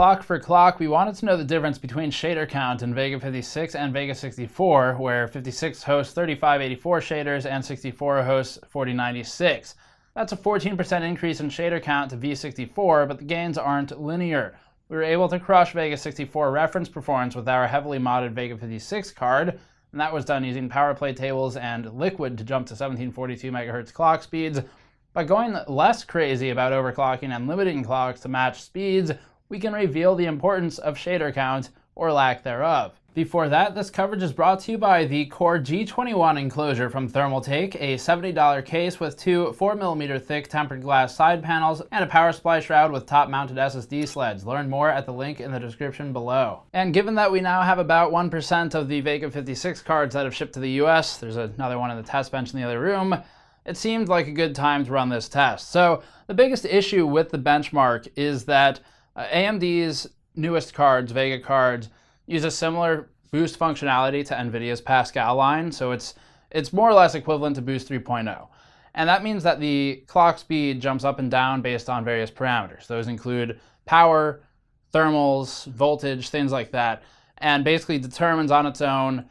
clock for clock, we wanted to know the difference between shader count in Vega 56 and Vega 64, where 56 hosts 3584 shaders and 64 hosts 4096. That's a 14% increase in shader count to V64, but the gains aren't linear. We were able to crush Vega 64 reference performance with our heavily modded Vega 56 card, and that was done using power play tables and Liquid to jump to 1742 MHz clock speeds. By going less crazy about overclocking and limiting clocks to match speeds, we can reveal the importance of shader count, or lack thereof. Before that, this coverage is brought to you by the Core G21 enclosure from Thermaltake, a $70 case with two 4mm thick tempered glass side panels, and a power supply shroud with top-mounted SSD sleds. Learn more at the link in the description below. And given that we now have about 1% of the Vega 56 cards that have shipped to the US, there's another one in the test bench in the other room, it seemed like a good time to run this test. So the biggest issue with the benchmark is that AMD's newest cards, Vega cards, use a similar boost functionality to NVIDIA's Pascal line, so it's more or less equivalent to Boost 3.0. And that means that the clock speed jumps up and down based on various parameters. Those include power, thermals, voltage, things like that, and basically determines on its own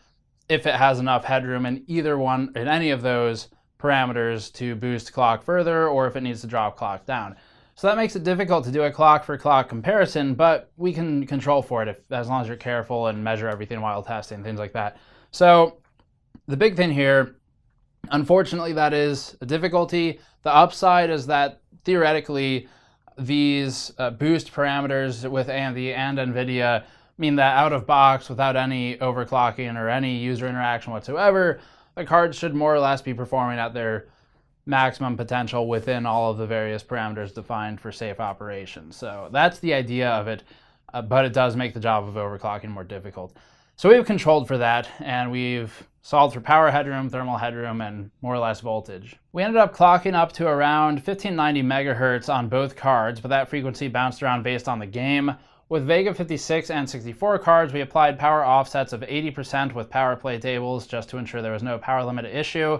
if it has enough headroom in any of those parameters to boost clock further, or if it needs to drop clock down. So that makes it difficult to do a clock for clock comparison, but we can control for it as long as you're careful and measure everything while testing, things like that. So the big thing here, unfortunately, that is a difficulty. The upside is that theoretically these boost parameters with AMD and NVIDIA mean that out of box, without any overclocking or any user interaction whatsoever, the cards should more or less be performing at their maximum potential within all of the various parameters defined for safe operation. So that's the idea of it, but it does make the job of overclocking more difficult. So we've controlled for that, and we've solved for power headroom, thermal headroom, and more or less voltage. We ended up clocking up to around 1590 megahertz on both cards, but that frequency bounced around based on the game. With Vega 56 and 64 cards, we applied power offsets of 80% with power play tables just to ensure there was no power limit issue.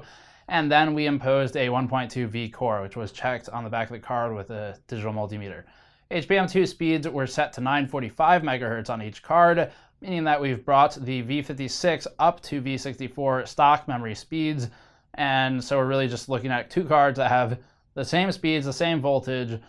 And then we imposed a 1.2 V core, which was checked on the back of the card with a digital multimeter. HBM2 speeds were set to 945 megahertz on each card, meaning that we've brought the V56 up to V64 stock memory speeds. And so we're really just looking at two cards that have the same speeds, the same voltage,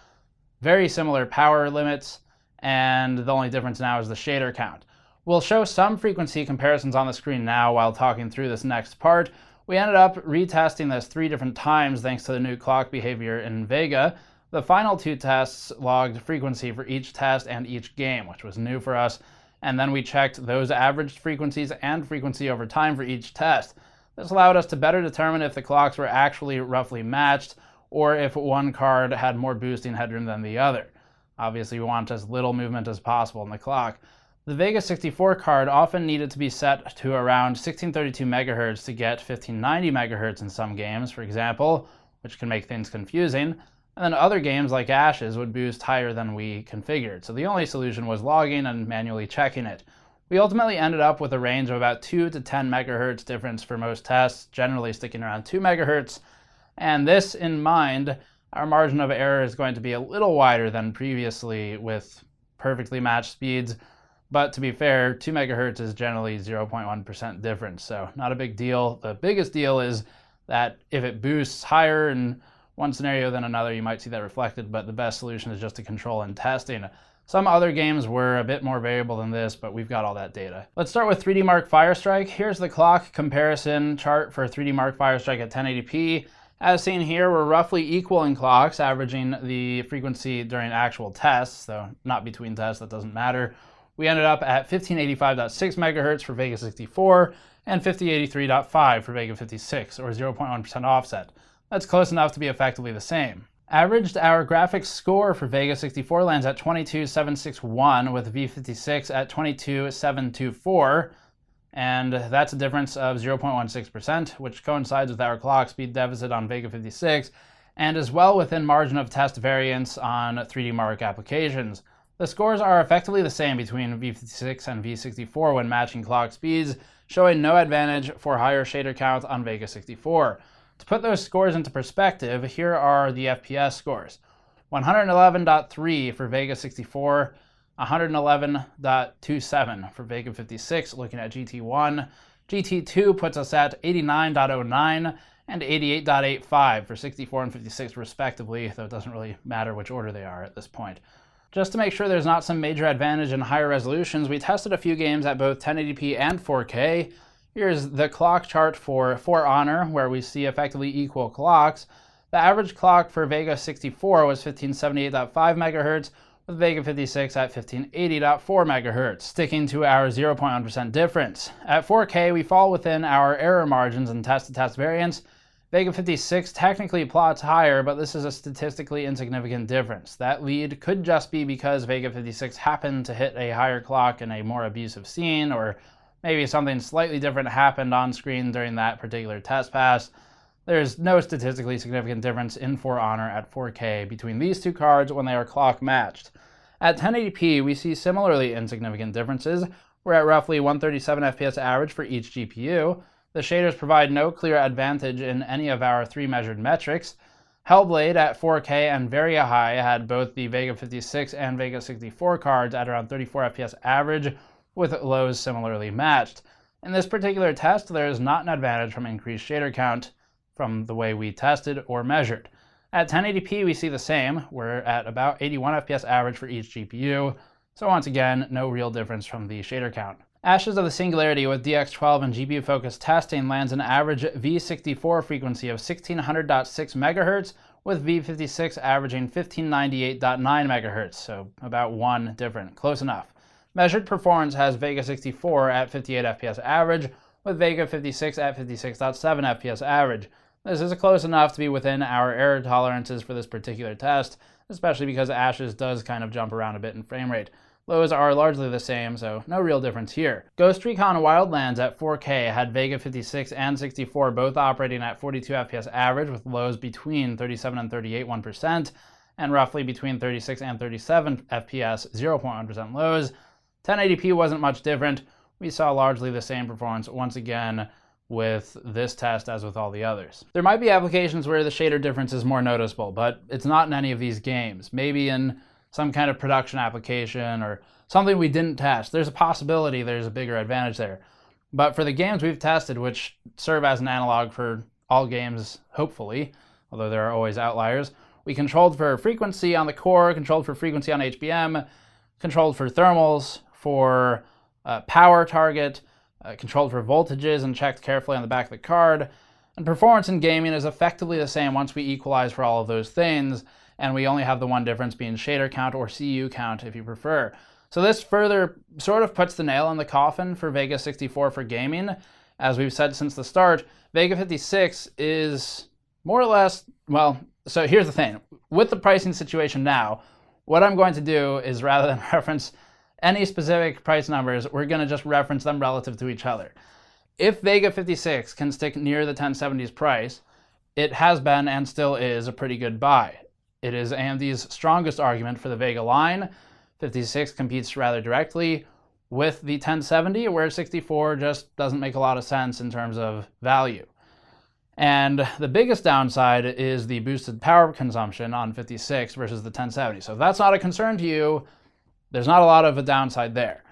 very similar power limits, and the only difference now is the shader count. We'll show some frequency comparisons on the screen now while talking through this next part. We ended up retesting this 3 different times thanks to the new clock behavior in Vega. The final 2 tests logged frequency for each test and each game, which was new for us, and then we checked those averaged frequencies and frequency over time for each test. This allowed us to better determine if the clocks were actually roughly matched, or if one card had more boosting headroom than the other. Obviously, we want as little movement as possible in the clock. The Vega 64 card often needed to be set to around 1632 MHz to get 1590 MHz in some games, for example, which can make things confusing. And then other games like Ashes would boost higher than we configured. So the only solution was logging and manually checking it. We ultimately ended up with a range of about 2 to 10 MHz difference for most tests, generally sticking around 2 MHz. And this in mind, our margin of error is going to be a little wider than previously with perfectly matched speeds. But to be fair, 2 MHz is generally 0.1% difference, so not a big deal. The biggest deal is that if it boosts higher in one scenario than another, you might see that reflected, but the best solution is just to control in testing. Some other games were a bit more variable than this, but we've got all that data. Let's start with 3D Mark Firestrike. Here's the clock comparison chart for 3D Mark Firestrike at 1080p. As seen here, we're roughly equal in clocks, averaging the frequency during actual tests, though not between tests, that doesn't matter. We ended up at 1585.6 MHz for Vega 64 and 5083.5 for Vega 56, or 0.1% offset. That's close enough to be effectively the same. Averaged, our graphics score for Vega 64 lands at 22761 with V56 at 22724, and that's a difference of 0.16%, which coincides with our clock speed deficit on Vega 56, and is well within margin of test variance on 3D Mark applications. The scores are effectively the same between V56 and V64 when matching clock speeds, showing no advantage for higher shader count on Vega 64. To put those scores into perspective, here are the FPS scores. 111.3 for Vega 64, 111.27 for Vega 56, looking at GT1. GT2 puts us at 89.09 and 88.85 for 64 and 56 respectively, though it doesn't really matter which order they are at this point. Just to make sure there's not some major advantage in higher resolutions, we tested a few games at both 1080p and 4K. Here's the clock chart for For Honor, where we see effectively equal clocks. The average clock for Vega 64 was 1578.5 MHz, with Vega 56 at 1580.4 MHz, sticking to our 0.1% difference. At 4K, we fall within our error margins and test-to-test variance. Vega 56 technically plots higher, but this is a statistically insignificant difference. That lead could just be because Vega 56 happened to hit a higher clock in a more abusive scene, or maybe something slightly different happened on screen during that particular test pass. There's no statistically significant difference in For Honor at 4K between these two cards when they are clock matched. At 1080p, we see similarly insignificant differences. We're at roughly 137 FPS average for each GPU. The shaders provide no clear advantage in any of our three measured metrics. Hellblade at 4K and very high had both the Vega 56 and Vega 64 cards at around 34 FPS average, with lows similarly matched. In this particular test, there is not an advantage from increased shader count from the way we tested or measured. At 1080p, we see the same. We're at about 81 FPS average for each GPU, so once again, no real difference from the shader count. Ashes of the Singularity with DX12 and GPU-focused testing lands an average V64 frequency of 1600.6 MHz, with V56 averaging 1598.9 MHz, so about one different, close enough. Measured performance has Vega 64 at 58 FPS average, with Vega 56 at 56.7 FPS average. This is close enough to be within our error tolerances for this particular test, especially because Ashes does kind of jump around a bit in frame rate. Lows are largely the same, so no real difference here. Ghost Recon Wildlands at 4K had Vega 56 and 64 both operating at 42 FPS average, with lows between 37 and 38 1%, and roughly between 36 and 37 FPS 0.1% lows. 1080p wasn't much different. We saw largely the same performance once again with this test as with all the others. There might be applications where the shader difference is more noticeable, but it's not in any of these games. Maybe in some kind of production application or something we didn't test. There's a possibility there's a bigger advantage there. But for the games we've tested, which serve as an analog for all games, hopefully, although there are always outliers, we controlled for frequency on the core, controlled for frequency on HBM, controlled for thermals, for power target, controlled for voltages, and checked carefully on the back of the card. And performance in gaming is effectively the same once we equalize for all of those things, and we only have the one difference being shader count or CU count if you prefer. So this further sort of puts the nail in the coffin for Vega 64 for gaming. As we've said since the start, Vega 56 is more or less, well, so here's the thing. With the pricing situation now, what I'm going to do is, rather than reference any specific price numbers, we're going to just reference them relative to each other. If Vega 56 can stick near the 1070's price, it has been and still is a pretty good buy. It is AMD's strongest argument for the Vega line. 56 competes rather directly with the 1070, where 64 just doesn't make a lot of sense in terms of value. And the biggest downside is the boosted power consumption on 56 versus the 1070. So if that's not a concern to you, there's not a lot of a downside there.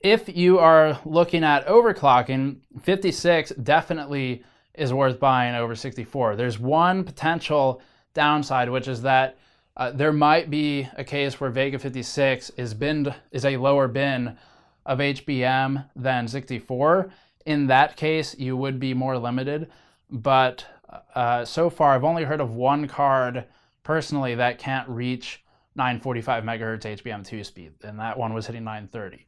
If you are looking at overclocking, 56 definitely is worth buying over 64. There's one potential downside, which is that there might be a case where Vega 56 is a lower bin of HBM than 64. In that case, you would be more limited. But so far, I've only heard of one card personally that can't reach 945 megahertz HBM2 speed, and that one was hitting 930.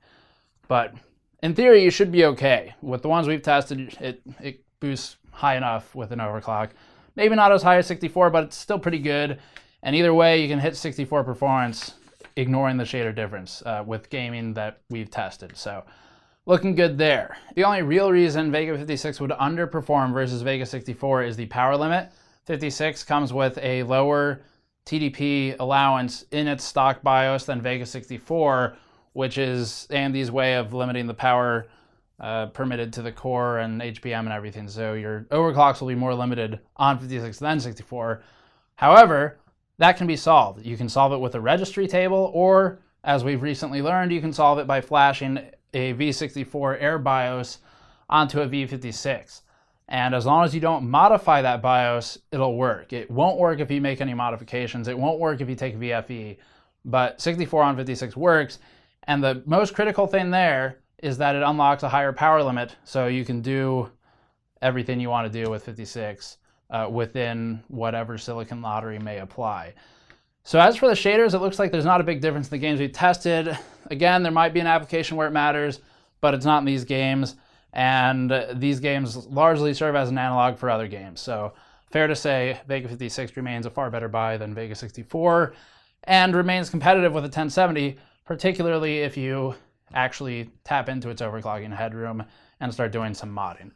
But in theory, you should be okay. With the ones we've tested, it boosts high enough with an overclock. Maybe not as high as 64, but it's still pretty good. And either way, you can hit 64 performance, ignoring the shader difference with gaming that we've tested. So looking good there. The only real reason Vega 56 would underperform versus Vega 64 is the power limit. 56 comes with a lower TDP allowance in its stock BIOS than Vega 64, which is AMD's way of limiting the power permitted to the core and HBM and everything. So your overclocks will be more limited on 56 than 64. However, that can be solved. You can solve it with a registry table or as we've recently learned, you can solve it by flashing a V64 Air BIOS onto a V56. And as long as you don't modify that BIOS, it'll work. It won't work if you make any modifications. It won't work if you take VFE, but 64 on 56 works. And the most critical thing there is that it unlocks a higher power limit, so you can do everything you want to do with 56 within whatever silicon lottery may apply. So as for the shaders, it looks like there's not a big difference in the games we've tested. Again, there might be an application where it matters, but it's not in these games. And these games largely serve as an analog for other games. So fair to say, Vega 56 remains a far better buy than Vega 64 and remains competitive with a 1070, particularly if you actually tap into its overclocking headroom and start doing some modding.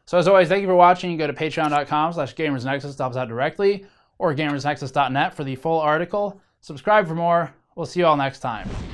So as always, thank you for watching. You go to patreon.com/gamersnexus to help us out directly, or gamersnexus.net for the full article. Subscribe for more. We'll see you all next time.